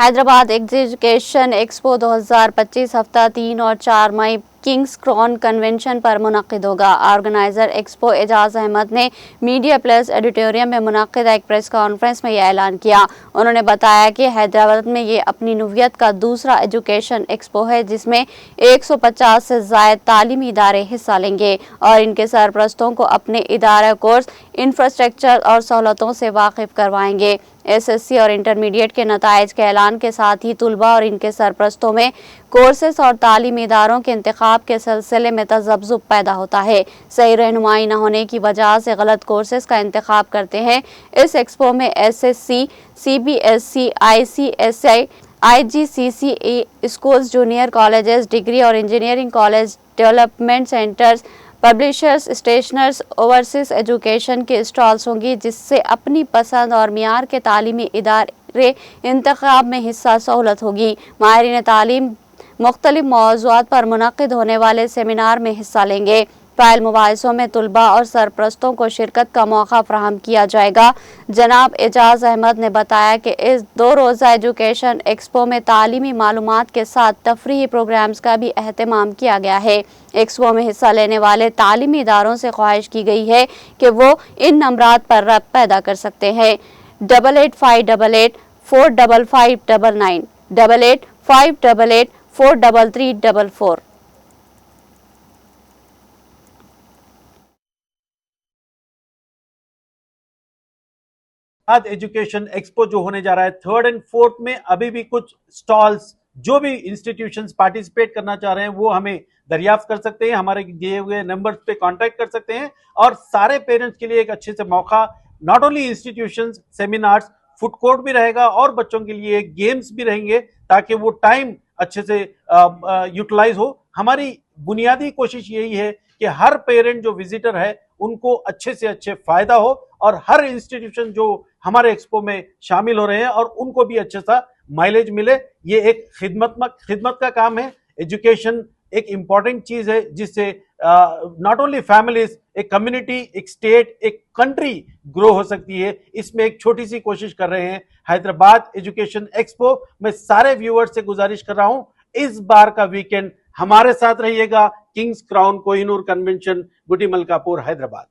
Hyderabad education expo 2025 हफ्ता 3 और 4 मई Kings Crohn convention पर मुनक्किद होगा। ऑर्गेनाइजर एक्सपो एजाज अहमद ने मीडिया प्लस एडिटोरियम में मुनक्किद एक प्रेस कॉन्फ्रेंस में यह ऐलान किया। उन्होंने बताया कि हैदराबाद में ये अपनी नौयत का दूसरा एजुकेशन एक्सपो है, जिसमें 150 से ज़ायद तालीमी इदारे हिस्सा लेंगे और इनके सरपरस्तों को अपने इदारा कोर्स, इंफ्रास्ट्रक्चर और सहूलतों से वाकिफ करवाएंगे। एसएससी और इंटरमीडिएट के नताइज के ऐलान के साथ ही तुलबा और इनके सरपरस्तों में कोर्सेस और तालीमी इदारों के इंतखाब के सिलसिले में तज़ब्ज़ुब पैदा होता है। सही रहनुमाई न होने की वजह से गलत कोर्सेस का इंतखाब करते हैं। इस एक्सपो में SSC, CBSE, ICSE, IGCC schools, junior colleges, degree और engineering college, development centres, publishers, stationers, overseas education के स्टॉल्स होंगी, जिससे अपनी पसंद और मियार के तालीमी इदारे इंतखाब में हिस्सा सहूलत होगी। माहिरीन तालीम मुख्तलिफ मौज़ूआत पर मुनक्किद होने वाले सेमिनार में हिस्सा लेंगे। फाइल मुबाहिसों में तुलबा और सरपरस्तों को शिरकत का मौका फराहम किया जाएगा। जनाब एजाज अहमद ने बताया कि इस 2 रोज़ा एजुकेशन एक्सपो में तालीमी मालूमात के साथ तफरीही प्रोग्राम्स का भी अहतमाम किया गया है। एक्सपो में हिस्सा लेने वाले तालीमी इदारों से ख्वाहिश की गई है कि वो इन नंबरात पर रब्त पैदा कर सकते हैं। 8858 45599, 8858 43344। आज एजुकेशन एक्सपो जो होने जा रहा है 3rd और 4th में, अभी भी कुछ स्टॉल्स जो भी इंस्टीट्यूशंस पार्टिसिपेट करना चाह रहे हैं वो हमें दरियाफ्त कर सकते हैं, हमारे दिए हुए नंबर्स पे कांटेक्ट कर सकते हैं। और सारे पेरेंट्स के लिए एक अच्छे से मौका, not only institutions, seminars, food court भी रहेगा और बच्चों के लिए गेम्स भी रहेंगे ताकि वो टाइम अच्छे से यूटिलाइज हो। हमारी बुनियादी कोशिश यही है कि हर पेरेंट जो विजिटर है उनको अच्छे से अच्छे फायदा हो और हर इंस्टीट्यूशन जो हमारे एक्सपो में शामिल हो रहे हैं और उनको भी अच्छे सा माइलेज मिले। ये एक खिदमत का काम है। एजुकेशन एक इंपॉर्टेंट चीज है जिससे नॉट ओनली फैमिलीज, एक कम्युनिटी, एक स्टेट, एक कंट्री ग्रो हो सकती है। इसमें एक छोटी सी कोशिश कर रहे हैं। हैदराबाद एजुकेशन एक्सपो में सारे व्यूअर्स से गुजारिश कर रहा हूं, इस बार का वीकेंड हमारे साथ रहिएगा। Kings Crown Kohinoor convention, Gutti Malkapur, Hyderabad.